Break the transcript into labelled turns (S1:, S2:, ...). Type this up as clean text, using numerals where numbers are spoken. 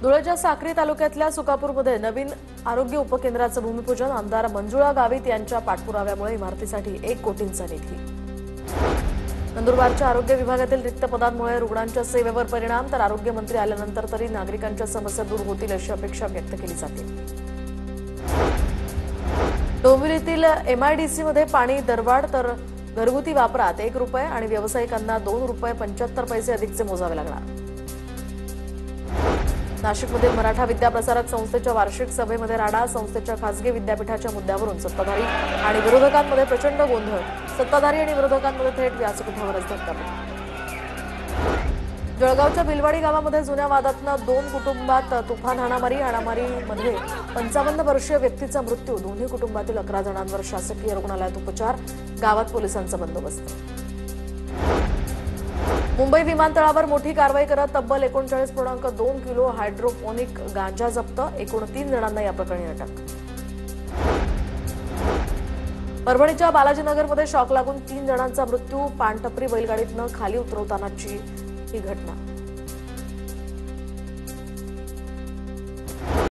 S1: धुळ्याच्या साक्री तालुक्यातल्या सुकापूरमध्ये नवीन आरोग्य उपकेंद्राचं भूमिपूजन आमदार मंजुळा गावित यांच्या पाठपुराव्यामुळे इमारतीसाठी 1 कोटींचा निधी। नंदुरबारच्या आरोग्य विभागातील रिक्त पदांमुळे रुग्णांच्या सेवेवर परिणाम, तर आरोग्यमंत्री आल्यानंतर तरी नागरिकांच्या समस्या दूर होतील अशी अपेक्षा व्यक्त केली जाते। डोंबिवलीतील MIDC मध्ये पाणी दरवाढ, तर घरगुती वापरात 1 रुपये आणि व्यावसायिकांना 2 रुपये 75 पैसे अधिकचे मोजावे लागणार। नाशिकमधील मराठा विद्याप्रसारक संस्थेच्या वार्षिक सभेमध्ये राडा, संस्थेच्या खासगी विद्यापीठाच्या मुद्द्यावरून सत्ताधारी आणि विरोधकांमध्ये प्रचंड गोंधळ, सत्ताधारी आणि विरोधकांमध्ये थेट व्यासपीठावरच धक्काबुक्की। जळगावच्या बिलवाडी गावामध्ये जुन्या वादातनं 2 कुटुंबात तुफान हाणामारीमध्ये 55 वर्षीय व्यक्तीचा मृत्यू, दोन्ही कुटुंबातील 11 जणांवर शासकीय रुग्णालयात उपचार, गावात पोलिसांचा बंदोबस्त। मुंबई विमानतळावर मोठी कारवाई करत तब्बल 39.2 किलो हायड्रोपोनिक गांजा जप्त, एकूण 3 जणांना या प्रकरणी अटक। परभणीच्या बालाजीनगरमध्ये शॉक लागून 3 जणांचा मृत्यू, पानटपरी बैलगाडीतनं खाली उतरवतानाची ही घटना।